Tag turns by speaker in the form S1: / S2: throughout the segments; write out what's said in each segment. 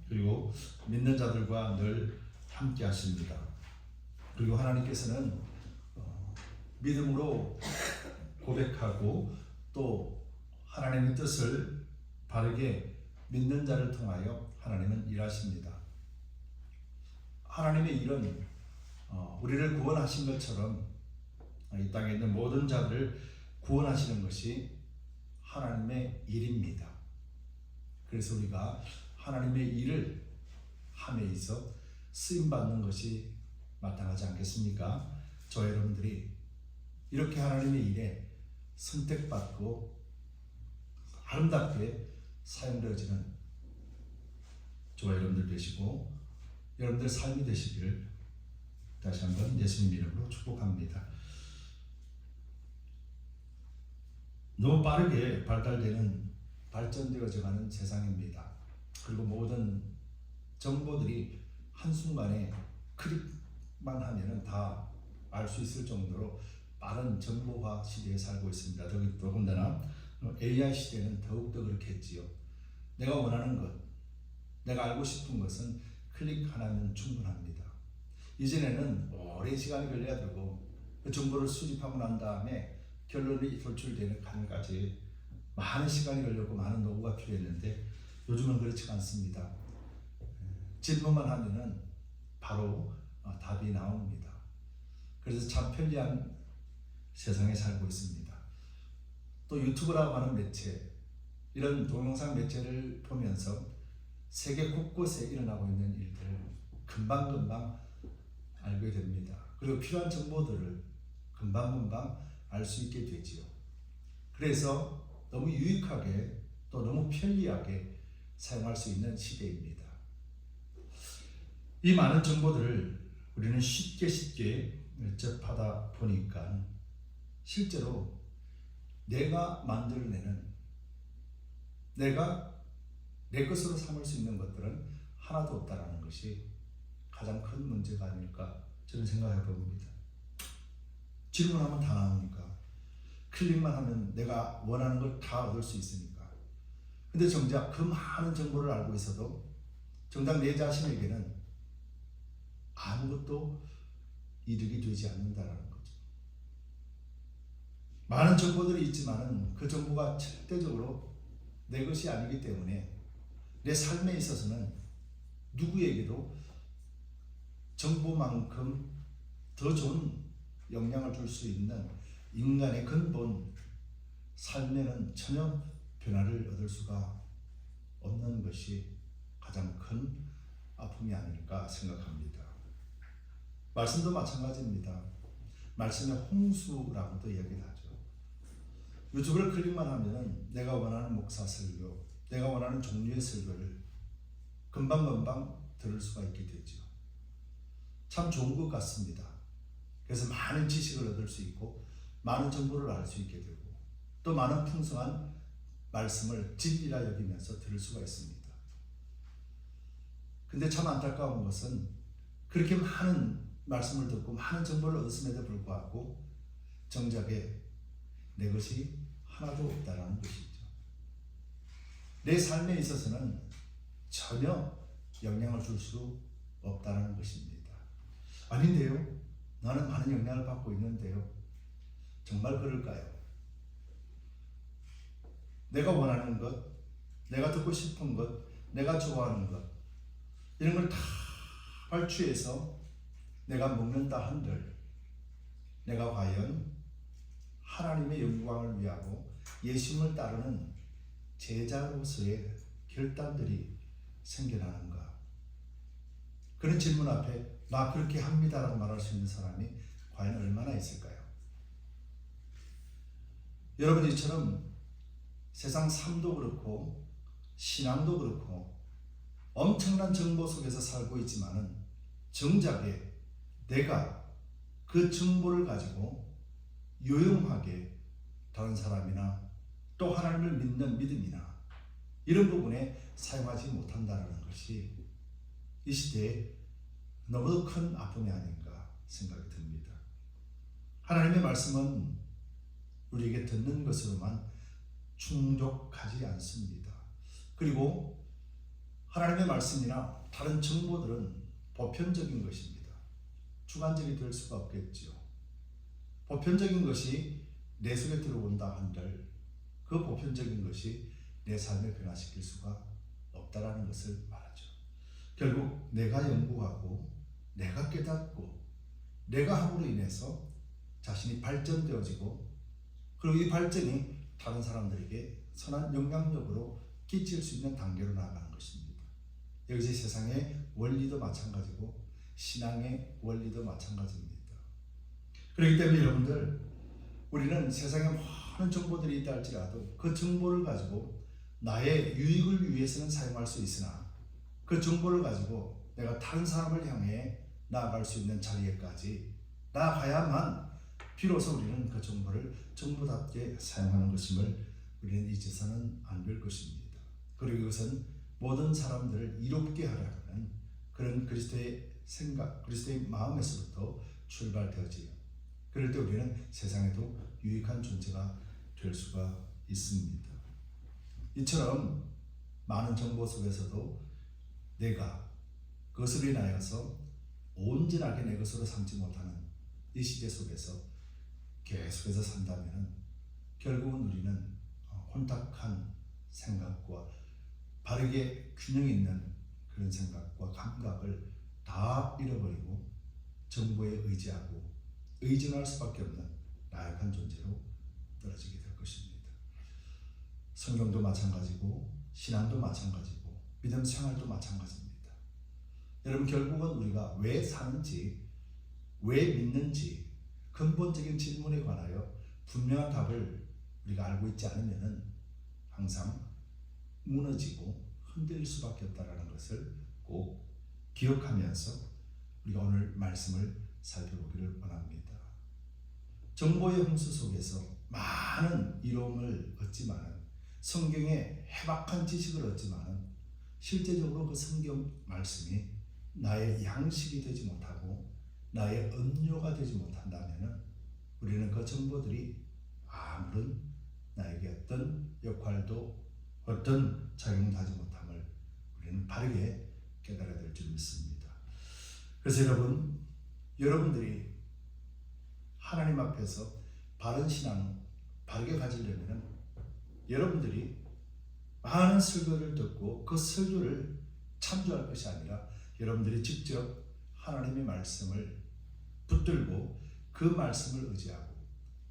S1: 그리고 믿는 자들과 늘 함께 하십니다. 그리고 하나님께서는 믿음으로 고백하고 또 하나님의 뜻을 바르게 믿는 자를 통하여 하나님은 일하십니다. 하나님의 일은 우리를 구원하신 것처럼 이 땅에 있는 모든 자들을 구원하시는 것이 하나님의 일입니다. 그래서 우리가 하나님의 일을 함에 있어 쓰임받는 것이 마땅하지 않겠습니까? 저 여러분들이 이렇게 하나님의 일에 선택받고 아름답게 사용되어지는 저와 여러분들 되시고 여러분들 삶이 되시기를 다시 한번 예수님 이름으로 축복합니다. 너무 빠르게 발전되어져가는 세상입니다. 그리고 모든 정보들이 한순간에 클릭만 하면 다 알 수 있을 정도로 빠른 정보화 시대에 살고 있습니다. 더군다나 AI 시대는 더욱더 그렇겠지요. 내가 원하는 것, 내가 알고 싶은 것은 클릭 하나면 충분합니다. 이전에는 오랜 시간이 걸려야 되고 그 정보를 수집하고 난 다음에 결론이 도출되는 칸까지 많은 시간이 걸렸고 많은 노고가 필요했는데 요즘은 그렇지 않습니다. 질문만 하면은 바로 답이 나옵니다. 그래서 참 편리한 세상에 살고 있습니다. 또 유튜브라고 하는 매체, 이런 동영상 매체를 보면서 세계 곳곳에 일어나고 있는 일들을 금방금방 알게 됩니다. 그리고 필요한 정보들을 금방금방 알 수 있게 되지요. 그래서 너무 유익하게 또 너무 편리하게 사용할 수 있는 시대입니다. 이 많은 정보들을 우리는 쉽게 접하다 보니까 실제로 내가 만들어내는, 내가 내 것으로 삼을 수 있는 것들은 하나도 없다는 것이 가장 큰 문제가 아닐까 저는 생각해 봅니다. 질문하면 다 나오니까, 클릭만 하면 내가 원하는 걸 다 얻을 수 있으니까. 근데 정작 그 많은 정보를 알고 있어도 정작 내 자신에게는 아무것도 이득이 되지 않는다라는 거죠. 많은 정보들이 있지만은 그 정보가 절대적으로 내 것이 아니기 때문에 내 삶에 있어서는 누구에게도 정보만큼 더 좋은 영향을 줄 수 있는 인간의 근본 삶에는 전혀 변화를 얻을 수가 없는 것이 가장 큰 아픔이 아닐까 생각합니다. 말씀도 마찬가지입니다. 말씀의 홍수라고도 얘기를 하죠. 유튜브를 클릭만 하면은 내가 원하는 목사 설교, 내가 원하는 종류의 설교를 금방금방 들을 수가 있게 되죠. 참 좋은 것 같습니다. 그래서 많은 지식을 얻을 수 있고 많은 정보를 알 수 있게 되고 또 많은 풍성한 말씀을 진리라 여기면서 들을 수가 있습니다. 근데 참 안타까운 것은 그렇게 많은 말씀을 듣고 많은 정보를 얻었음에도 불구하고 정작에 내 것이 하나도 없다는 것이죠. 내 삶에 있어서는 전혀 영향을 줄 수 없다는 것입니다. 아닌데요? 나는 많은 영향을 받고 있는데요. 정말 그럴까요? 내가 원하는 것, 내가 듣고 싶은 것, 내가 좋아하는 것, 이런 걸 다 발취해서 내가 먹는다 한들 내가 과연 하나님의 영광을 위하고 예수님을 따르는 제자로서의 결단들이 생겨나는가? 그런 질문 앞에 나 그렇게 합니다라고 말할 수 있는 사람이 과연 얼마나 있을까요? 여러분, 이처럼 세상 삶도 그렇고 신앙도 그렇고 엄청난 정보 속에서 살고 있지만은 정작에 내가 그 정보를 가지고 유용하게 다른 사람이나 또 하나님을 믿는 믿음이나 이런 부분에 사용하지 못한다는 것이 이 시대에 너무도 큰 아픔이 아닌가 생각이 듭니다. 하나님의 말씀은 우리에게 듣는 것으로만 충족하지 않습니다. 그리고 하나님의 말씀이나 다른 정보들은 보편적인 것입니다. 주관적이 될 수가 없겠지요. 보편적인 것이 내 속에 들어온다 한들 그 보편적인 것이 내 삶을 변화시킬 수가 없다라는 것을 말하죠. 결국 내가 연구하고 내가 깨닫고 내가 함으로 인해서 자신이 발전되어지고 그리고 이 발전이 다른 사람들에게 선한 영향력으로 끼칠 수 있는 단계로 나아가는 것입니다. 여기서 세상의 원리도 마찬가지고 신앙의 원리도 마찬가지입니다. 그렇기 때문에 여러분들, 우리는 세상에 많은 정보들이 있다 할지라도 그 정보를 가지고 나의 유익을 위해서는 사용할 수 있으나 그 정보를 가지고 내가 다른 사람을 향해 나아갈 수 있는 자리에까지 나아가야만 비로소 우리는 그 정보를 정보답게 사용하는 것임을 우리는 잊어서는 안 될 것입니다. 그리고 이것은 모든 사람들을 이롭게 하려는 그런 그리스도의 생각, 그리스도의 마음에서부터 출발되어지요. 그럴 때 우리는 세상에도 유익한 존재가 될 수가 있습니다. 이처럼 많은 정보 속에서도 내가 그것으로 인하여서 온전하게 내 것으로 삼지 못하는 이 시대 속에서 계속해서 산다면 결국은 우리는 혼탁한 생각과 바르게 균형 있는 그런 생각과 감각을 다 잃어버리고 정보에 의지하고 의존할 수밖에 없는 나약한 존재로 떨어지게 될 것입니다. 성경도 마찬가지고 신앙도 마찬가지고 믿음 생활도 마찬가지입니다. 여러분, 결국은 우리가 왜 사는지, 왜 믿는지 근본적인 질문에 관하여 분명한 답을 우리가 알고 있지 않으면 항상 무너지고 흔들릴 수밖에 없다는 것을 꼭 기억하면서 우리가 오늘 말씀을 살펴보기를 원합니다. 정보의 홍수 속에서 많은 이로움을 얻지만, 성경의 해박한 지식을 얻지만 실제적으로 그 성경 말씀이 나의 양식이 되지 못하고 나의 음료가 되지 못한다면 우리는 그 정보들이 아무런 나에게 어떤 역할도 어떤 작용도 하지 못함을 우리는 바르게 깨달아야 될 줄 믿습니다. 그래서 여러분들이 하나님 앞에서 바른 신앙 바르게 가지려면 여러분들이 많은 설교를 듣고 그 설교를 참조할 것이 아니라 여러분들이 직접 하나님의 말씀을 붙들고 그 말씀을 의지하고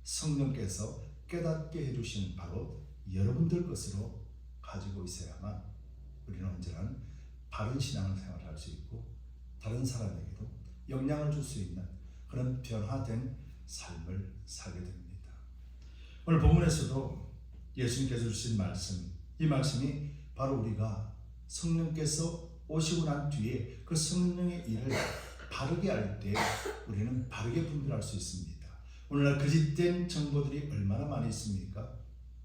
S1: 성령께서 깨닫게 해주신 바로 여러분들 것으로 가지고 있어야만 우리는 언제나 바른 신앙을 생활할 수 있고 다른 사람에게도 영향을 줄 수 있는 그런 변화된 삶을 살게 됩니다. 오늘 본문에서도 예수님께서 주신 말씀, 이 말씀이 바로 우리가 성령께서 오시고 난 뒤에 그 성령의 일을 바르게 할 때 우리는 바르게 분별할 수 있습니다. 오늘날 거짓된 정보들이 얼마나 많이 있습니까?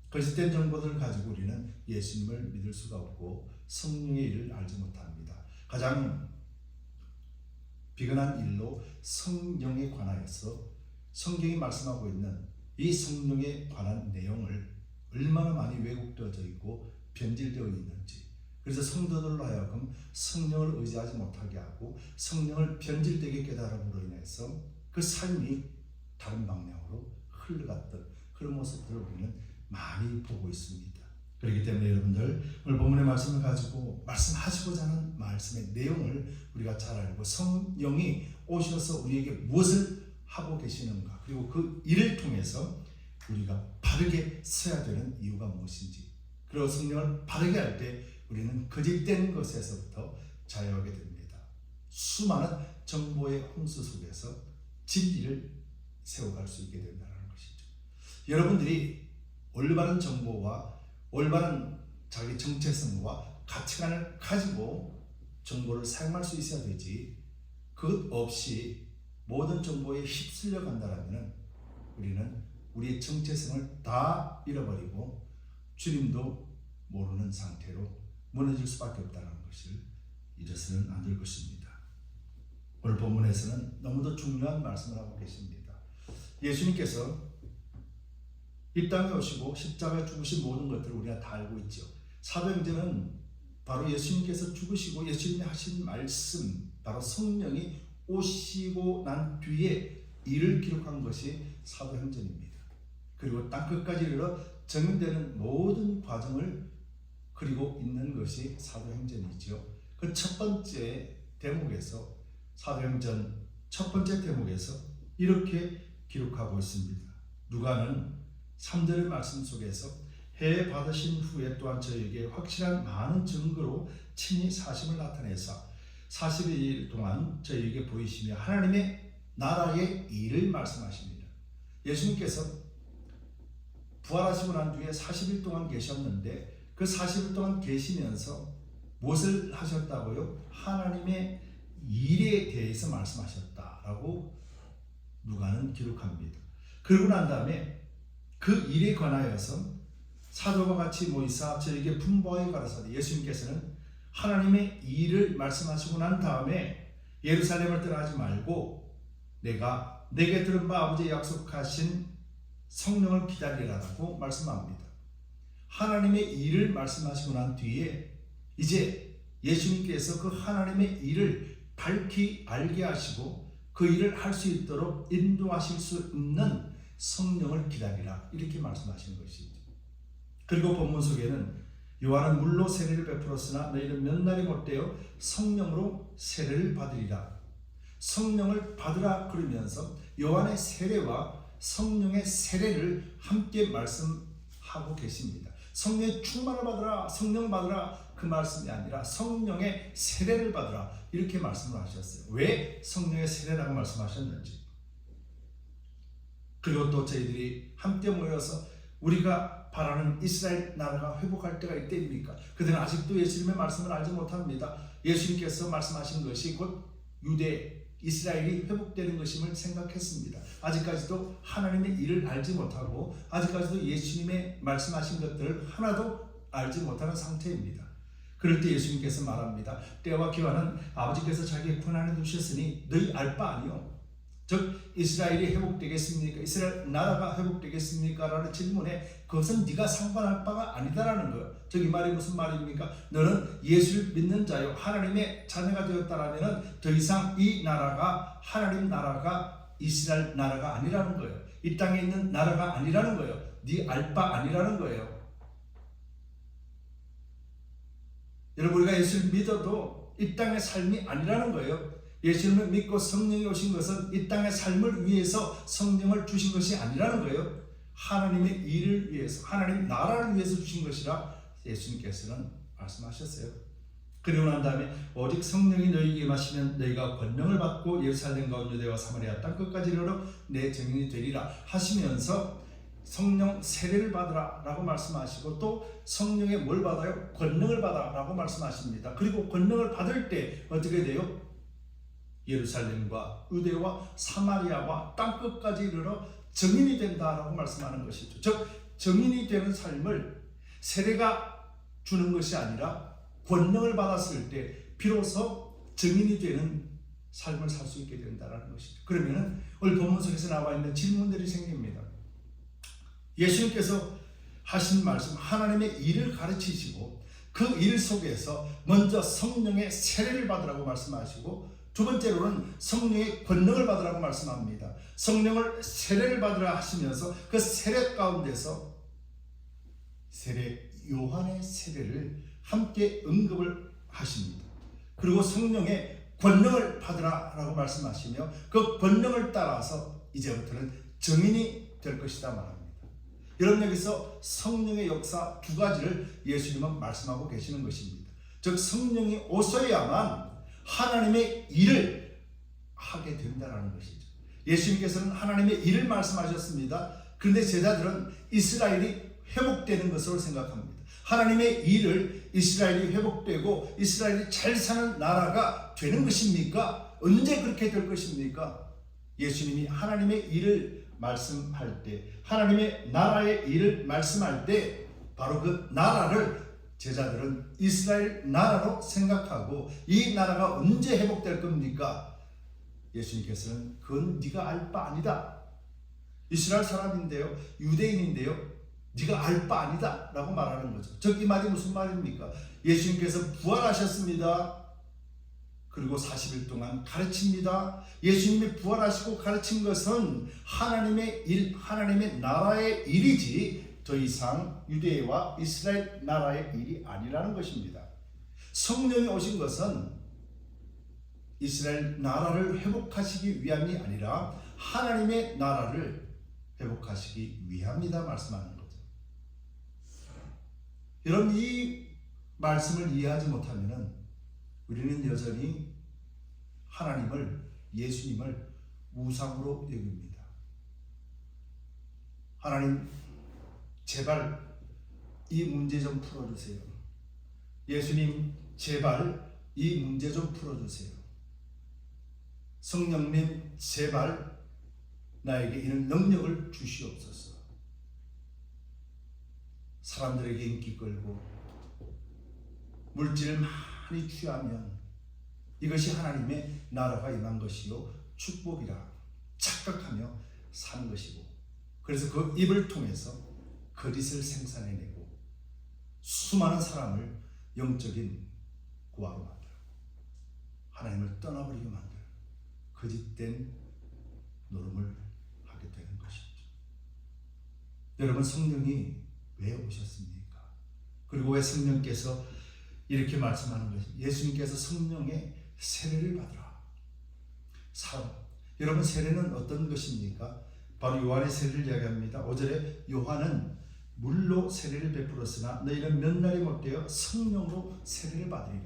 S1: 거짓된 정보들을 가지고 우리는 예수님을 믿을 수가 없고 성령의 일을 알지 못합니다. 가장 비근한 일로 성령에 관하여서 성경이 말씀하고 있는 이 성령에 관한 내용을 얼마나 많이 왜곡되어져 있고 변질되어 있는지, 그래서 성도들로 하여금 성령을 의지하지 못하게 하고 성령을 변질되게 깨달음으로 인해서 그 삶이 다른 방향으로 흘러갔던 그런 모습들을 우리는 많이 보고 있습니다. 그렇기 때문에 여러분들, 오늘 본문의 말씀을 가지고 말씀하시고자 하는 말씀의 내용을 우리가 잘 알고 성령이 오셔서 우리에게 무엇을 하고 계시는가, 그리고 그 일을 통해서 우리가 바르게 서야 되는 이유가 무엇인지, 그리고 성령을 바르게 할 때 우리는 거짓된 것에서부터 자유하게 됩니다. 수많은 정보의 홍수 속에서 진리를 세워갈 수 있게 된다는 것이죠. 여러분들이 올바른 정보와 올바른 자기 정체성과 가치관을 가지고 정보를 사용할 수 있어야 되지, 그것 없이 모든 정보에 휩쓸려 간다면 우리는 우리의 정체성을 다 잃어버리고 주님도 모르는 상태로 무너질 수밖에 없다는 것을 잊어서는 안 될 것입니다. 오늘 본문에서는 너무도 중요한 말씀을 하고 계십니다. 예수님께서 이 땅에 오시고 십자가에 죽으신 모든 것들을 우리가 다 알고 있죠. 사도행전은 바로 예수님께서 죽으시고 예수님이 하신 말씀, 바로 성령이 오시고 난 뒤에 이를 기록한 것이 사도행전입니다. 그리고 땅끝까지 이르러 정인되는 모든 과정을 그리고 있는 것이 사도행전이죠. 그 첫 번째 대목에서, 사도행전 첫 번째 대목에서 이렇게 기록하고 있습니다. 누가는 3절의 말씀 속에서 해 받으신 후에 또한 저에게 확실한 많은 증거로 친히 사심을 나타내사 40일 동안 저에게 보이시며 하나님의 나라의 일을 말씀하십니다. 예수님께서 부활하시고 난 뒤에 40일 동안 계셨는데 그 40일 동안 계시면서 무엇을 하셨다고요? 하나님의 일에 대해서 말씀하셨다라고 누가는 기록합니다. 그러고 난 다음에 그 일에 관하여서 사도가 같이 모이사 저에게 분부하여 가라사대, 예수님께서는 하나님의 일을 말씀하시고 난 다음에 예루살렘을 떠나지 말고 내가 내게 들은 바 아버지의 약속하신 성령을 기다리라고 말씀합니다. 하나님의 일을 말씀하시고 난 뒤에 이제 예수님께서 그 하나님의 일을 밝히 알게 하시고 그 일을 할 수 있도록 인도하실 수 있는 성령을 기다리라, 이렇게 말씀하시는 것이죠. 그리고 본문 속에는 요한은 물로 세례를 베풀었으나 너희는 몇 날이 못되어 성령으로 세례를 받으리라. 성령을 받으라 그러면서 요한의 세례와 성령의 세례를 함께 말씀하고 계십니다. 성령의 충만을 받으라, 성령 받으라, 그 말씀이 아니라 성령의 세례를 받으라, 이렇게 말씀을 하셨어요. 왜 성령의 세례라고 말씀하셨는지. 그리고 또 저희들이 함께 모여서 우리가 바라는 이스라엘 나라가 회복할 때가 이때입니까? 그들은 아직도 예수님의 말씀을 알지 못합니다. 예수님께서 말씀하신 것이 곧 유대 이스라엘이 회복되는 것임을 생각했습니다. 아직까지도 하나님의 일을 알지 못하고 아직까지도 예수님의 말씀하신 것들을 하나도 알지 못하는 상태입니다. 그럴 때 예수님께서 말합니다. 때와 기한은 아버지께서 자기의 권한에 두셨으니 너희 알 바 아니요. 즉 이스라엘이 회복되겠습니까? 이스라엘 나라가 회복되겠습니까? 라는 질문에 그것은 네가 상관할 바가 아니다라는 거예요. 즉 이 말이 무슨 말입니까? 너는 예수를 믿는 자요 하나님의 자녀가 되었다라면 더 이상 이 나라가 하나님 나라가 이스라엘 나라가 아니라는 거예요. 이 땅에 있는 나라가 아니라는 거예요. 네 알 바 아니라는 거예요. 여러분, 우리가 예수를 믿어도 이 땅의 삶이 아니라는 거예요. 예수님을 믿고 성령이 오신 것은 이 땅의 삶을 위해서 성령을 주신 것이 아니라는 거예요. 하나님의 일을 위해서, 하나님 나라를 위해서 주신 것이라 예수님께서는 말씀하셨어요. 그리고 난 다음에 오직 성령이 너희에게 임하시면 너희가 권능을 받고 예루살렘과 유대와 사마리아 땅끝까지 이르러 내 증인이 되리라 하시면서 성령 세례를 받으라 라고 말씀하시고 또 성령에 뭘 받아요? 권능을 받아 라고 말씀하십니다. 그리고 권능을 받을 때 어떻게 돼요? 예루살렘과 유대와 사마리아와 땅끝까지 이르러 증인이 된다라고 말씀하는 것이죠. 즉 증인이 되는 삶을 세례가 주는 것이 아니라 권능을 받았을 때 비로소 증인이 되는 삶을 살 수 있게 된다는 것이죠. 그러면 오늘 본문 속에서 나와 있는 질문들이 생깁니다. 예수님께서 하신 말씀, 하나님의 일을 가르치시고 그 일 속에서 먼저 성령의 세례를 받으라고 말씀하시고 두 번째로는 성령의 권능을 받으라고 말씀합니다. 성령을 세례를 받으라 하시면서 그 세례 가운데서 요한의 세례를 함께 언급을 하십니다. 그리고 성령의 권능을 받으라라고 말씀하시며 그 권능을 따라서 이제부터는 증인이 될 것이다 말합니다. 여러분, 여기서 성령의 역사 두 가지를 예수님은 말씀하고 계시는 것입니다. 즉 성령이 오셔야만 하나님의 일을 하게 된다는 것이죠. 예수님께서는 하나님의 일을 말씀하셨습니다. 그런데 제자들은 이스라엘이 회복되는 것으로 생각합니다. 하나님의 일을 이스라엘이 회복되고 이스라엘이 잘 사는 나라가 되는 것입니까? 언제 그렇게 될 것입니까? 예수님이 하나님의 일을 말씀할 때, 하나님의 나라의 일을 말씀할 때 바로 그 나라를 제자들은 이스라엘 나라로 생각하고 이 나라가 언제 회복될 겁니까? 예수님께서는 그건 네가 알 바 아니다. 이스라엘 사람인데요, 유대인인데요, 네가 알 바 아니다 라고 말하는 거죠. 즉 이 말이 무슨 말입니까? 예수님께서 부활하셨습니다. 그리고 40일 동안 가르칩니다. 예수님이 부활하시고 가르친 것은 하나님의 일, 하나님의 나라의 일이지 더 이상 유대와 이스라엘 나라의 일이 아니라는 것입니다. 성령이 오신 것은 이스라엘 나라를 회복하시기 위함이 아니라 하나님의 나라를 회복하시기 위함이다 말씀하는 거죠. 여러분 이 말씀을 이해하지 못하면 우리는 여전히 하나님을, 예수님을 우상으로 여깁니다. 하나님 제발 이 문제 좀 풀어주세요. 예수님 제발 이 문제 좀 풀어주세요. 성령님 제발 나에게 이런 능력을 주시옵소서. 사람들에게 인기 끌고 물질을 많이 취하면 이것이 하나님의 나라가 임한 것이요 축복이라 착각하며 사는 것이고, 그래서 그 입을 통해서 거짓을 생산해내고 수많은 사람을 영적인 고아로 만들고 하나님을 떠나버리게 만들고 거짓된 노름을 하게 되는 것이죠. 여러분 성령이 왜 오셨습니까? 그리고 왜 성령께서 이렇게 말씀하는 것이 예수님께서 성령의 세례를 받으라. 여러분 세례는 어떤 것입니까? 바로 요한의 세례를 이야기합니다. 5절에 요한은 물로 세례를 베풀었으나 너희는 몇 날이 못되어 성령으로 세례를 받으리라.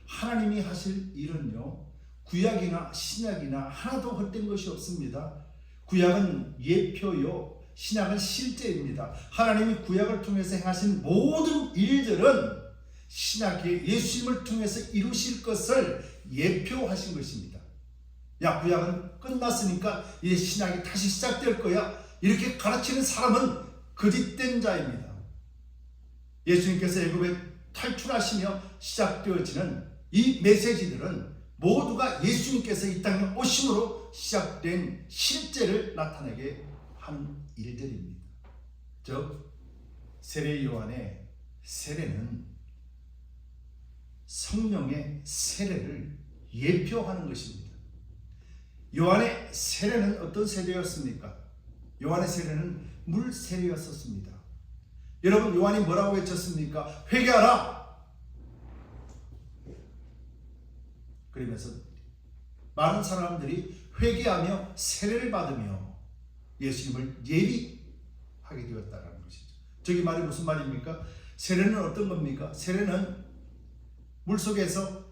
S1: 하나님이 하실 일은요 구약이나 신약이나 하나도 헛된 것이 없습니다. 구약은 예표요 신약은 실제입니다. 하나님이 구약을 통해서 행하신 모든 일들은 신약의 예수님을 통해서 이루실 것을 예표하신 것입니다. 야 구약은 끝났으니까 이제 신약이 다시 시작될 거야 이렇게 가르치는 사람은 거짓된 자입니다. 예수님께서 애굽에 탈출하시며 시작되어지는 이 메시지들은 모두가 예수님께서 이 땅에 오심으로 시작된 실제를 나타내게 한 일들입니다. 즉 세례 요한의 세례는 성령의 세례를 예표하는 것입니다. 요한의 세례는 어떤 세례였습니까? 요한의 세례는 물 세례였었습니다. 여러분 요한이 뭐라고 외쳤습니까? 회개하라. 그러면서 많은 사람들이 회개하며 세례를 받으며 예수님을 예비하게 되었다는 것이죠. 저기 말이 무슨 말입니까? 세례는 어떤 겁니까? 세례는 물속에서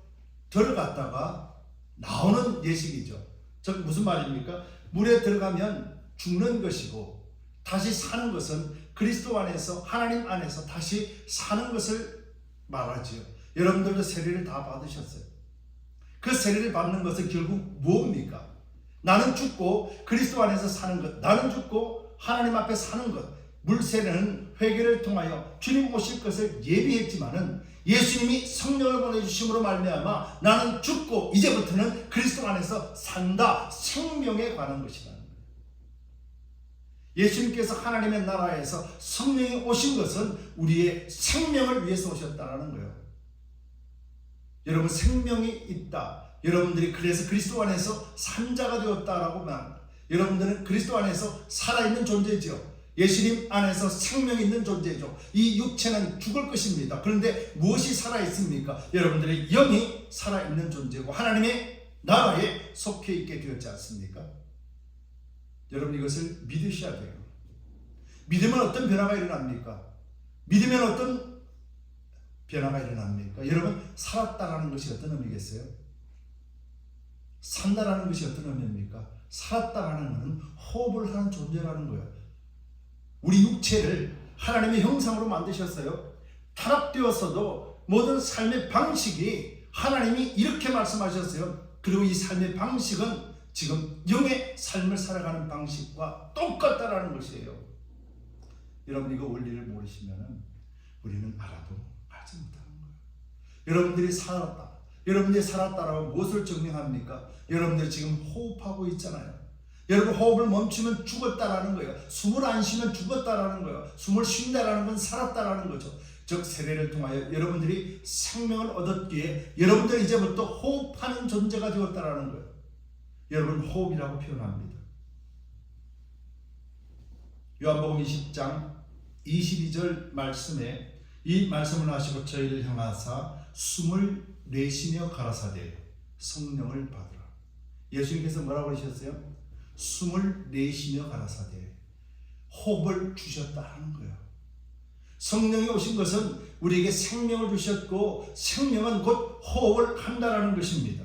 S1: 들어갔다가 나오는 예식이죠. 즉 무슨 말입니까? 물에 들어가면 죽는 것이고 다시 사는 것은 그리스도 안에서 하나님 안에서 다시 사는 것을 말하지요. 여러분들도 세례를 다 받으셨어요. 그 세례를 받는 것은 결국 무엇입니까? 나는 죽고 그리스도 안에서 사는 것, 나는 죽고 하나님 앞에 사는 것. 물세례는 회개를 통하여 주님 오실 것을 예비했지만은 예수님이 성령을 보내주심으로 말미암아 나는 죽고 이제부터는 그리스도 안에서 산다, 생명에 관한 것이라는 거예요. 예수님께서 하나님의 나라에서 성령이 오신 것은 우리의 생명을 위해서 오셨다는 거예요. 여러분 생명이 있다. 여러분들이 그래서 그리스도 안에서 산 자가 되었다라고 말합니다. 여러분들은 그리스도 안에서 살아있는 존재죠. 예수님 안에서 생명이 있는 존재죠. 이 육체는 죽을 것입니다. 그런데 무엇이 살아있습니까? 여러분들의 영이 살아있는 존재고 하나님의 나라에 속해 있게 되었지 않습니까? 여러분 이것을 믿으셔야 돼요. 믿으면 어떤 변화가 일어납니까? 믿으면 어떤 변화가 일어납니까? 여러분 살았다라는 것이 어떤 의미겠어요? 산다라는 것이 어떤 의미입니까? 살았다라는 것은 호흡을 하는 존재라는 거예요. 우리 육체를 하나님의 형상으로 만드셨어요. 타락되었어도 모든 삶의 방식이 하나님이 이렇게 말씀하셨어요. 그리고 이 삶의 방식은 지금 영의 삶을 살아가는 방식과 똑같다라는 것이에요. 여러분 이거 원리를 모르시면 우리는 알아도 알지 못하는 거예요. 여러분들이 살았다. 여러분들이 살았다라고 무엇을 증명합니까? 여러분들 지금 호흡하고 있잖아요. 여러분, 호흡을 멈추면 죽었다라는 거예요. 숨을 안 쉬면 죽었다라는 거예요. 숨을 쉰다라는 건 살았다라는 거죠. 즉 세례를 통하여 여러분들이 생명을 얻었기에 여러분들이 이제부터 호흡하는 존재가 되었다라는 거예요. 여러분, 호흡이라고 표현합니다. 요한복음 20장 22절 말씀에 이 말씀을 하시고 저희를 향하사 숨을 내쉬며 가라사대 성령을 받으라. 예수님께서 뭐라고 그러셨어요? 숨을 내쉬며 가라사대 호흡을 주셨다는 거예요. 성령이 오신 것은 우리에게 생명을 주셨고 생명은 곧 호흡을 한다라는 것입니다.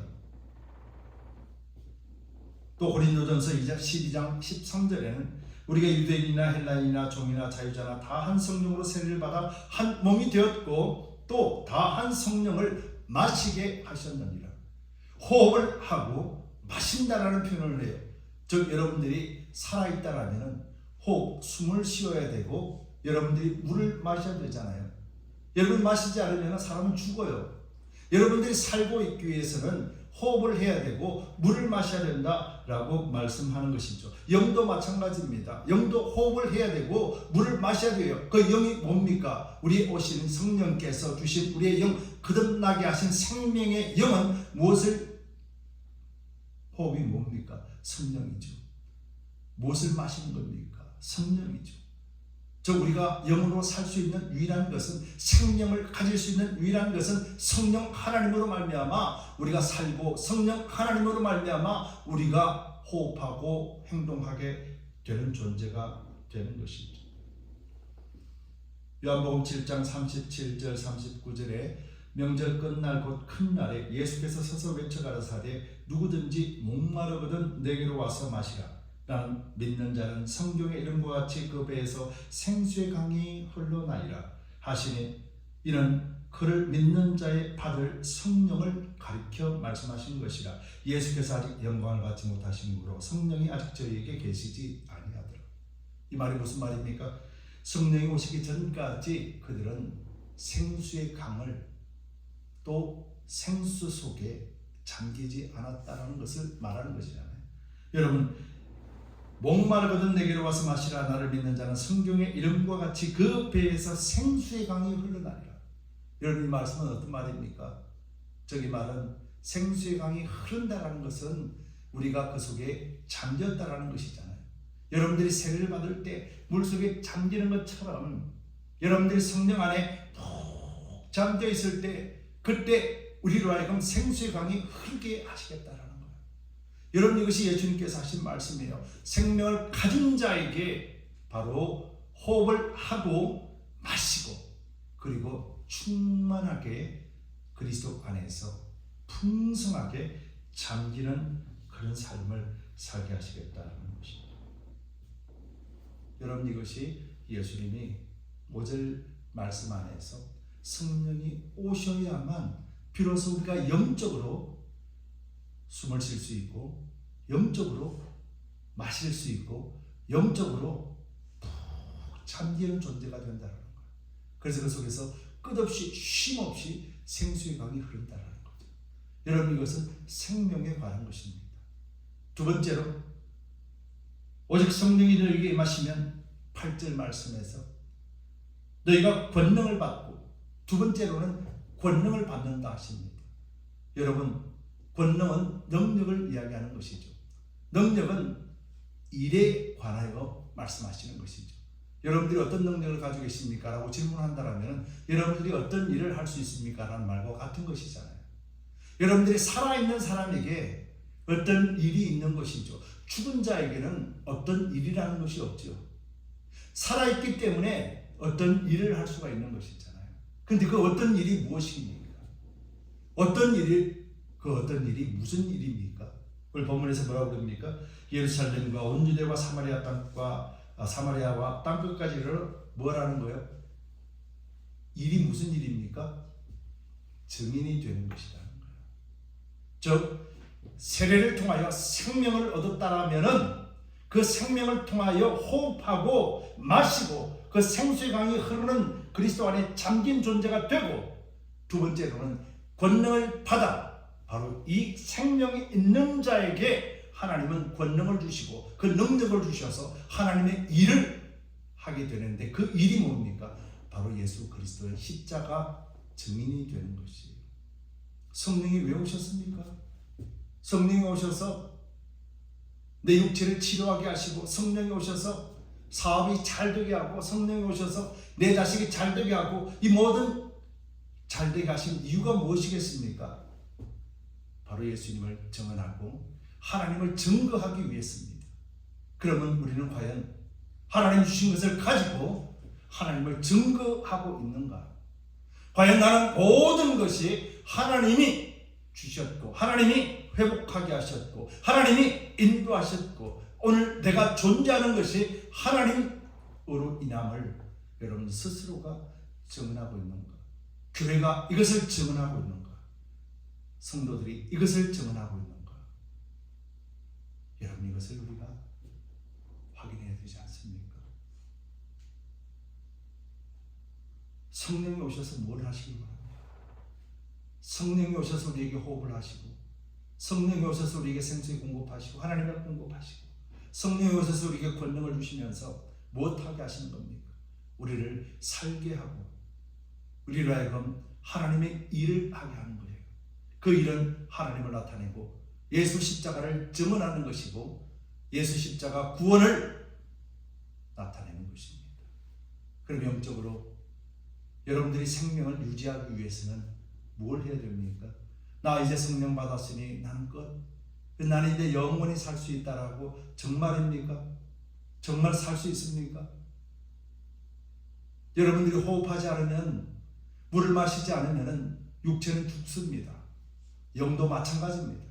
S1: 또 고린도전서 12장 13절에는 우리가 유대인이나 헬라인이나 종이나 자유자나 다 한 성령으로 세례를 받아 한 몸이 되었고 또 다 한 성령을 마시게 하셨느니라. 호흡을 하고 마신다라는 표현을 해요. 즉 여러분들이 살아있다라면 호흡, 숨을 쉬어야 되고 여러분들이 물을 마셔야 되잖아요. 여러분 마시지 않으면 사람은 죽어요. 여러분들이 살고 있기 위해서는 호흡을 해야 되고 물을 마셔야 된다라고 말씀하는 것이죠. 영도 마찬가지입니다. 영도 호흡을 해야 되고 물을 마셔야 돼요. 그 영이 뭡니까? 우리 오신 성령께서 주신 우리의 영, 거듭나게 하신 생명의 영은 무엇을, 호흡이 뭡니까? 성령이죠. 무엇을 마시는 겁니까? 성령이죠. 즉 우리가 영으로 살 수 있는 유일한 것은, 생명을 가질 수 있는 유일한 것은 성령 하나님으로 말미암아 우리가 살고 성령 하나님으로 말미암아 우리가 호흡하고 행동하게 되는 존재가 되는 것이죠. 요한복음 7장 37절 39절에 명절 끝날 곧 큰 날에 예수께서 서서 외쳐 가라사대 누구든지 목마르거든 내게로 와서 마시라. 나는 믿는 자는 성경의 이름과 같이 그 배에서 생수의 강이 흘러나리라 하시니 이는 그를 믿는 자의 받을 성령을 가리켜 말씀하신 것이라. 예수께서 아직 영광을 받지 못하신 이후로 성령이 아직 저희에게 계시지 아니하더라. 이 말이 무슨 말입니까? 성령이 오시기 전까지 그들은 생수의 강을 또 생수 속에 잠기지 않았다는 것을 말하는 것이잖아요. 여러분, 목마르거든 내게로 와서 마시라. 나를 믿는 자는 성경의 이름과 같이 그 배에서 생수의 강이 흘러나리라. 여러분, 이 말씀은 어떤 말입니까? 저기 말은 생수의 강이 흐른다라는 것은 우리가 그 속에 잠겼다라는 것이잖아요. 여러분들이 세례를 받을 때 물속에 잠기는 것처럼 여러분들이 성령 안에 푹 잠겨 있을 때 그때 우리로 하여금 생수의 강이 흐르게 하시겠다라는 거예요. 여러분, 이것이 예수님께서 하신 말씀이에요. 생명을 가진 자에게 바로 호흡을 하고 마시고 그리고 충만하게 그리스도 안에서 풍성하게 잠기는 그런 삶을 살게 하시겠다는 것입니다. 여러분, 이것이 예수님이 5절 말씀 안에서 성령이 오셔야만 비로소 우리가 영적으로 숨을 쉴 수 있고 영적으로 마실 수 있고 영적으로 푹 잠기는 존재가 된다는 거예요. 그래서 그 속에서 끝없이 쉼없이 생수의 강이 흐른다는 거죠. 여러분, 이것은 생명에 관한 것입니다. 두 번째로 오직 성령이 너희에게 임하시면 8절 말씀에서 너희가 권능을 받고, 두 번째로는 권능을 받는다 하십니다. 여러분, 권능은 능력을 이야기하는 것이죠. 능력은 일에 관하여 말씀하시는 것이죠. 여러분들이 어떤 능력을 가지고 계십니까? 라고 질문한다면 여러분들이 어떤 일을 할 수 있습니까? 라는 말과 같은 것이잖아요. 여러분들이 살아있는 사람에게 어떤 일이 있는 것이죠. 죽은 자에게는 어떤 일이라는 것이 없죠. 살아있기 때문에 어떤 일을 할 수가 있는 것이잖아요. 그런데 그 어떤 일이 무엇입니까? 어떤 일이 무슨 일입니까? 오늘 본문에서 뭐라고 그럽니까? 예루살렘과 온 유대와 사마리아와 땅끝까지 이르러 뭐라는 거예요? 일이 무슨 일입니까? 증인이 되는 것이라는 거예요. 즉 세례를 통하여 생명을 얻었다라면은 그 생명을 통하여 호흡하고 마시고 그 생수의 강이 흐르는 그리스도 안에 잠긴 존재가 되고, 두 번째로는 권능을 받아 바로 이 생명이 있는 자에게 하나님은 권능을 주시고 그 능력을 주셔서 하나님의 일을 하게 되는데 그 일이 뭡니까? 바로 예수 그리스도의 십자가 증인이 되는 것이에요. 성령이 왜 오셨습니까? 성령이 오셔서 내 육체를 치료하게 하시고, 성령이 오셔서 사업이 잘 되게 하고, 성령이 오셔서 내 자식이 잘 되게 하고, 이 모든 잘 되게 하신 이유가 무엇이겠습니까? 바로 예수님을 증언하고 하나님을 증거하기 위해서입니다. 그러면 우리는 과연 하나님 주신 것을 가지고 하나님을 증거하고 있는가? 과연 나는 모든 것이 하나님이 주셨고, 하나님이 회복하게 하셨고, 하나님이 인도하셨고, 오늘 내가 존재하는 것이 하나님으로 인함을 여러분 스스로가 증언하고 있는가? 교회가 이것을 증언하고 있는가? 성도들이 이것을 증언하고 있는가? 여러분, 이것을 우리가 확인해야 되지 않습니까? 성령이 오셔서 뭘 하시기 바랍니다. 성령이 오셔서 우리에게 호흡을 하시고, 성령이 오셔서 우리에게 생수를 공급하시고, 하나님을 공급하시고, 성령이 오셔서 우리에게 권능을 주시면서 무엇하게 하시는 겁니까? 우리를 살게 하고 우리로 하여금 하나님의 일을 하게 하는 거예요. 그 일은 하나님을 나타내고 예수 십자가를 증언하는 것이고, 예수 십자가 구원을 나타내는 것입니다. 그럼 영적으로 여러분들이 생명을 유지하기 위해서는 뭘 해야 됩니까? 나 이제 성령 받았으니 나는 끝. 나는 이제 영원히 살 수 있다라고 정말입니까? 정말 살 수 있습니까? 여러분들이 호흡하지 않으면, 물을 마시지 않으면 육체는 죽습니다. 영도 마찬가지입니다.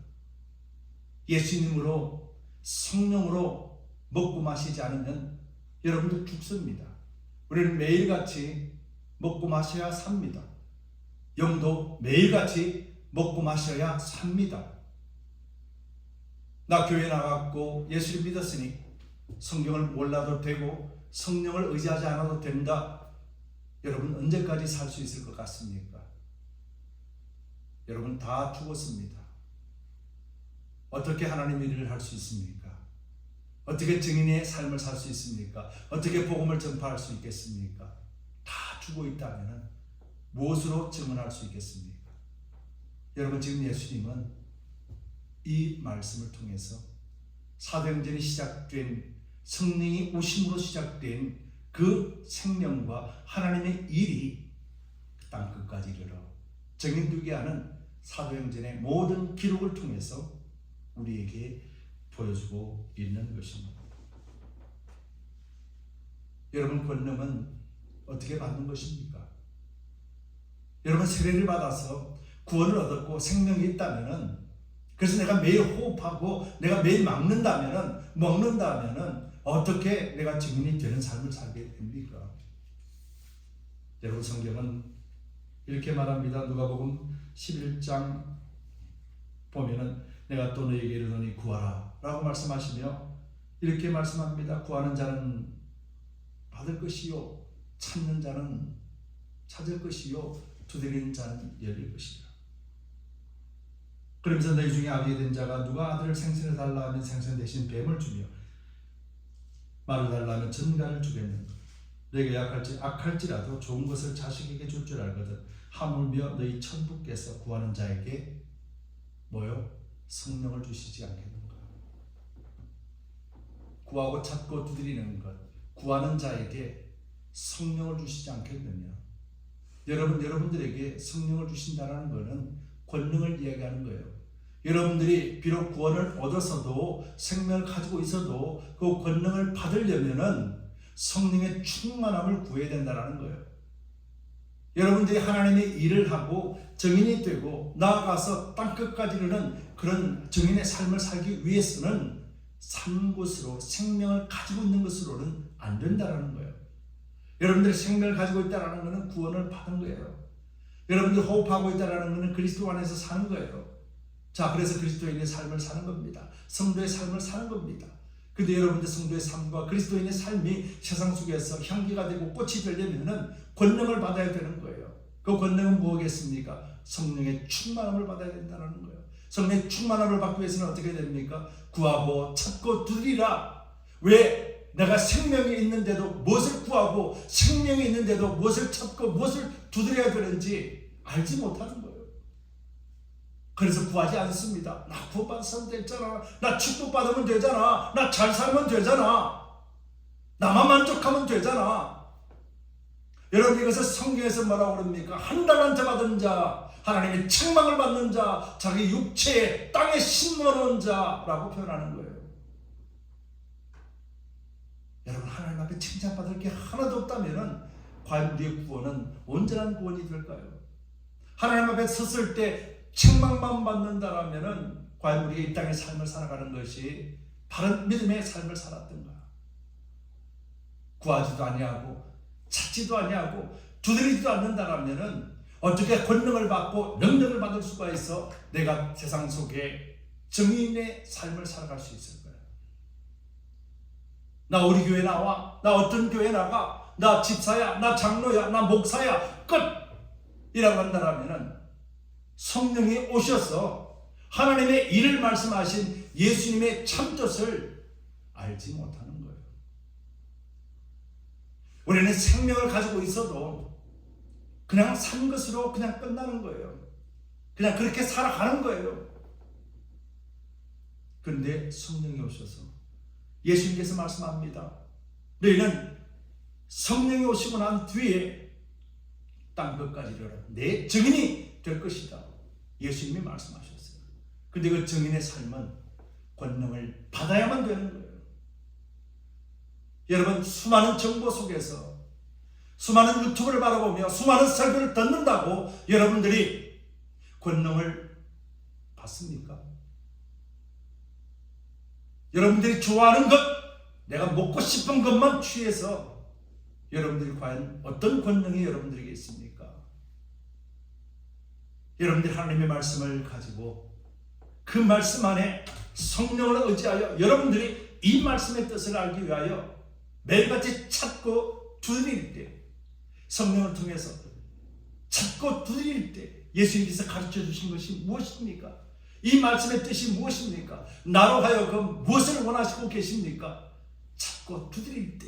S1: 예수님으로, 성령으로 먹고 마시지 않으면 여러분들 죽습니다. 우리는 매일같이 먹고 마셔야 삽니다. 영도 매일같이 먹고 마셔야 삽니다. 나 교회 나갔고 예수를 믿었으니 성경을 몰라도 되고 성령을 의지하지 않아도 된다. 여러분, 언제까지 살 수 있을 것 같습니까? 여러분, 다 죽었습니다. 어떻게 하나님의 일을 할 수 있습니까? 어떻게 증인의 삶을 살 수 있습니까? 어떻게 복음을 전파할 수 있겠습니까? 다 죽어 있다면 무엇으로 증언할 수 있겠습니까? 여러분, 지금 예수님은 이 말씀을 통해서 사도행전이 시작된, 성령이 오심으로 시작된 그 생명과 하나님의 일이 땅 끝까지 이르러 증인되게 하는 사도행전의 모든 기록을 통해서 우리에게 보여주고 있는 것입니다. 여러분, 권능은 어떻게 받는 것입니까? 여러분, 세례를 받아서 구원을 얻었고 생명이 있다면은, 그래서 내가 매일 호흡하고 내가 매일 먹는다면은 어떻게 내가 증인이 되는 삶을 살게 됩니까? 여러분, 성경은 이렇게 말합니다. 누가복음 11장 보면은 내가 또 너에게 이르노니 구하라 라고 말씀하시며 이렇게 말씀합니다. 구하는 자는 받을 것이요, 찾는 자는 찾을 것이요, 두드리는 자는 열릴 것이라. 그러면서 너희 중에 아비가 된 자가 누가 아들을 생선해 달라 하면 생선 대신 뱀을 주며 말을 달라 하면 전갈을 주겠는가? 너희가 악할지라도 좋은 것을 자식에게 줄 줄 알거든. 하물며 너희 천부께서 구하는 자에게 뭐요? 성령을 주시지 않겠는가? 구하고 찾고 두드리는 것, 구하는 자에게 성령을 주시지 않겠느냐? 여러분들에게 성령을 주신다는 것은 권능을 이야기하는 거예요. 여러분들이 비록 구원을 얻어서도, 생명을 가지고 있어도 그 권능을 받으려면은 성령의 충만함을 구해야 된다는 거예요. 여러분들이 하나님의 일을 하고 증인이 되고 나아가서 땅끝까지 이르는 그런 증인의 삶을 살기 위해서는 산 것으로, 생명을 가지고 있는 것으로는 안 된다는 거예요. 여러분들이 생명을 가지고 있다는 것은 구원을 받은 거예요. 여러분들이 호흡하고 있다는 것은 그리스도 안에서 사는 거예요. 자, 그래서 그리스도인의 삶을 사는 겁니다. 성도의 삶을 사는 겁니다. 근데 여러분들 성도의 삶과 그리스도인의 삶이 세상 속에서 향기가 되고 꽃이 되려면 권능을 받아야 되는 거예요. 그 권능은 무엇이겠습니까? 성령의 충만함을 받아야 된다는 거예요. 성령의 충만함을 받기 위해서는 어떻게 됩니까? 구하고 찾고 두드리라. 왜? 내가 생명이 있는데도 무엇을 구하고 생명이 있는데도 무엇을 찾고 무엇을 두드려야 되는지 알지 못하는 거예요. 그래서 구하지 않습니다. 나 구원받으면 되잖아. 나 축복받으면 되잖아. 나 잘 살면 되잖아. 나만 만족하면 되잖아. 여러분, 이것을 성경에서 뭐라고 그럽니까? 한 달란트 받은 자, 하나님의 책망을 받는 자, 자기 육체에 땅에 심어놓은 자라고 표현하는 거예요. 여러분, 하나님 앞에 칭찬받을 게 하나도 없다면 과연 우리의 구원은 온전한 구원이 될까요? 하나님 앞에 섰을 때 책망만 받는다라면 과연 우리가 이 땅의 삶을 살아가는 것이 바른 믿음의 삶을 살았던가? 구하지도 아니하고 찾지도 아니하고 두드리지도 않는다라면 어떻게 권능을 받고 능력을 받을 수가 있어 내가 세상 속에 정의인의 삶을 살아갈 수 있을까요? 나 우리 교회 나와, 나 어떤 교회 나가, 나 집사야, 나 장로야, 나 목사야, 끝! 이라고 한다면 성령이 오셔서 하나님의 일을 말씀하신 예수님의 참뜻을 알지 못하는 거예요. 우리는 생명을 가지고 있어도 그냥 산 것으로 그냥 끝나는 거예요. 그냥 그렇게 살아가는 거예요. 그런데 성령이 오셔서 예수님께서 말씀합니다. 너희는 성령이 오시고 난 뒤에 땅 끝까지 이르러 내 증인이 될 것이다. 예수님이 말씀하셨어요. 그런데 그 증인의 삶은 권능을 받아야만 되는 거예요. 여러분, 수많은 정보 속에서 수많은 유튜브를 바라보며 수많은 설교를 듣는다고 여러분들이 권능을 받습니까? 여러분들이 좋아하는 것, 내가 먹고 싶은 것만 취해서 여러분들이 과연 어떤 권능이 여러분들에게 있습니까? 여러분들이 하나님의 말씀을 가지고 그 말씀 안에 성령을 의지하여 여러분들이 이 말씀의 뜻을 알기 위하여 매일같이 찾고 두드릴 때, 성령을 통해서 찾고 두드릴 때 예수님께서 가르쳐 주신 것이 무엇입니까? 이 말씀의 뜻이 무엇입니까? 나로 하여금 무엇을 원하시고 계십니까? 찾고 두드릴 때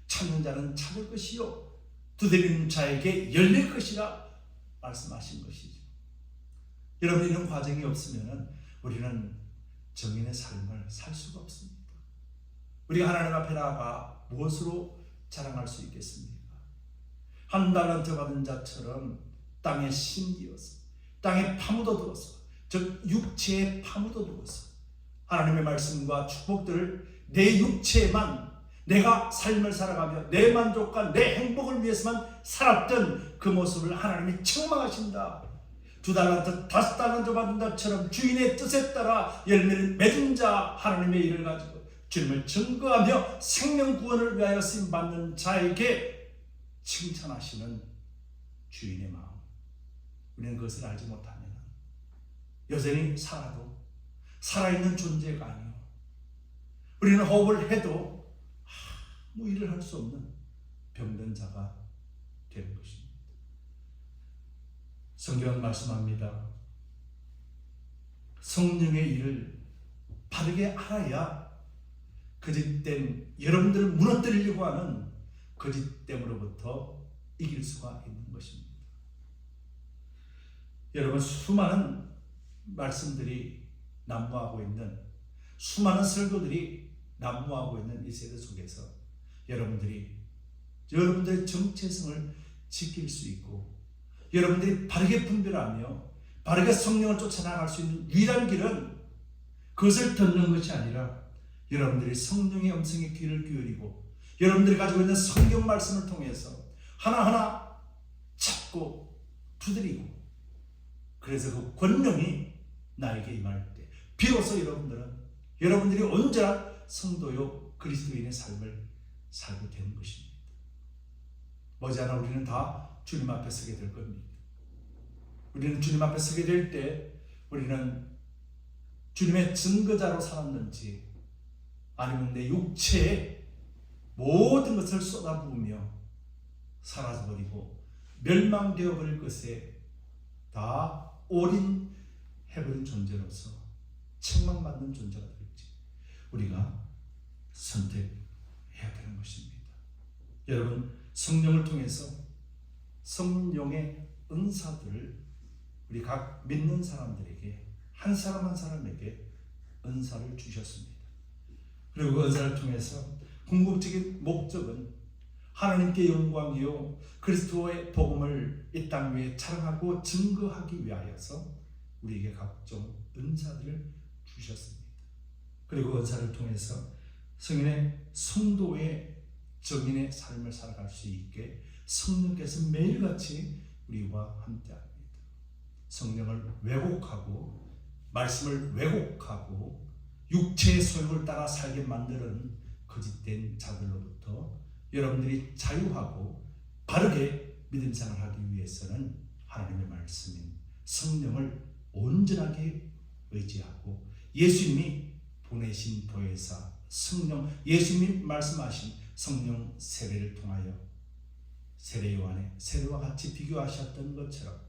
S1: 찾는 자는 찾을 것이요 두드리는 자에게 열릴 것이라 말씀하신 것이죠. 여러분, 이런 과정이 없으면 우리는 정인의 삶을 살 수가 없습니다. 우리가 하나님 앞에 나아가 무엇으로 자랑할 수 있겠습니까? 한 달란트 받은 자처럼 땅에 심기어서 땅에 파묻어두어서 즉 육체에 파묻어두어서 하나님의 말씀과 축복들을 내 육체에만 내가 삶을 살아가며 내 만족과 내 행복을 위해서만 살았던 그 모습을 하나님이 책망하신다. 2달란트 5달란트 받은 자처럼 주인의 뜻에 따라 열매를 맺은 자, 하나님의 일을 가지고 주님을 증거하며 생명 구원을 위하여 쓰임받는 자에게 칭찬하시는 주인의 마음, 우리는 그것을 알지 못하면 여전히 살아도 살아있는 존재가 아니요, 우리는 호흡을 해도 아무 일을 할 수 없는 병든 자가 되는 것입니다. 성경은 말씀합니다. 성령의 일을 바르게 알아야 거짓된 여러분들을 무너뜨리려고 하는 거짓됨으로부터 이길 수가 있는 것입니다. 여러분, 수많은 말씀들이 난무하고 있는, 수많은 설교들이 난무하고 있는 이 세대 속에서 여러분들의 정체성을 지킬 수 있고 여러분들이 바르게 분별하며 바르게 성령을 쫓아나갈 수 있는 유일한 길은 그것을 듣는 것이 아니라 여러분들이 성령의 음성에 귀를 기울이고 여러분들이 가지고 있는 성경 말씀을 통해서 하나하나 찾고 두드리고, 그래서 그 권능이 나에게 임할 때 비로소 여러분들이 온전한 성도요 그리스도인의 삶을 살게 되는 것입니다. 머지않아 우리는 다 주님 앞에 서게 될 겁니다. 우리는 주님 앞에 서게 될 때 우리는 주님의 증거자로 살았는지 아니면 내 육체에 모든 것을 쏟아부으며 사라져버리고 멸망되어 버릴 것에 다 올인해 해버린 존재로서 책망받는 존재가 될지 우리가 선택해야 되는 것입니다. 여러분, 성령을 통해서 성령의 은사들을 우리 각 믿는 사람들에게 한 사람 한 사람에게 은사를 주셨습니다. 그리고 그 은사를 통해서 궁극적인 목적은 하나님께 영광이요 그리스도의 복음을 이 땅 위에 자랑하고 증거하기 위하여서 우리에게 각종 은사들을 주셨습니다. 그리고 그 은사를 통해서 성인의 성도의 정인의 삶을 살아갈 수 있게 성령께서 매일같이 우리와 함께합니다. 성령을 왜곡하고 말씀을 왜곡하고 육체의 소욕을 따라 살게 만드는 거짓된 자들로부터 여러분들이 자유하고 바르게 믿음 생활하기 위해서는 하나님의 말씀인 성령을 온전하게 의지하고 예수님이 보내신 보혜사 성령, 예수님이 말씀하신 성령 세례를 통하여 세례 요한의 세례와 같이 비교하셨던 것처럼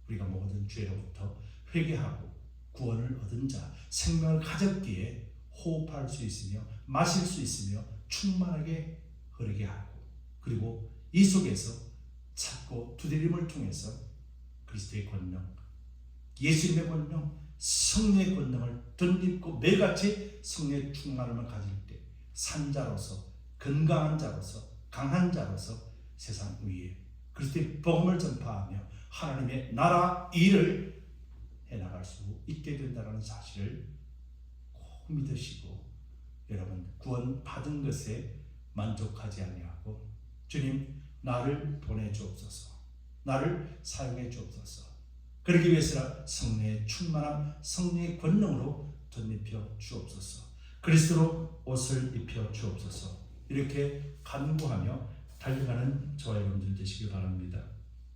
S1: 우리가 모든 죄로부터 회개하고 구원을 얻은 자, 생명을 가졌기에 호흡할 수 있으며 마실 수 있으며 충만하게 흐르게 하고 그리고 이 속에서 찾고 두드림을 통해서 그리스도의 권능, 예수님의 권능, 성령의 권능을 덧입고 매일같이 성령의 충만함을 가질 때 산자로서 건강한 자로서 강한 자로서 세상 위에 그리스도의 복음을 전파하며 하나님의 나라 일을 해나갈 수 있게 된다는 사실을 꼭 믿으시고 여러분 구원 받은 것에 만족하지 아니하고 주님 나를 보내주옵소서, 나를 사용해 주옵소서. 그러기 위해서는 성령의 충만함, 성령의 권능으로 덧입혀 주옵소서. 그리스도로 옷을 입혀 주옵소서. 이렇게 간구하며 달려가는 저와 여러분들 되시길 바랍니다.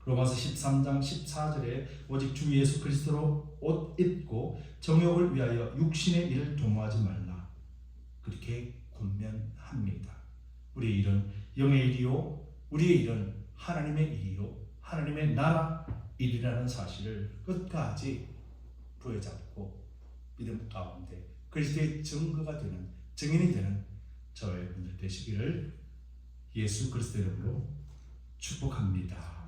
S1: 로마서 13장 14절에 오직 주 예수 그리스도로 옷 입고 정욕을 위하여 육신의 일을 도모하지 말라. 그렇게 권면합니다. 우리의 일은 영의 일이요 우리의 일은 하나님의 일이요 하나님의 나라 일이라는 사실을 끝까지 부여잡고 믿음 가운데 그리스도의 증거가 되는 증인이 되는 저와 여러분들 되시기를 예수 그리스도 이름으로 축복합니다.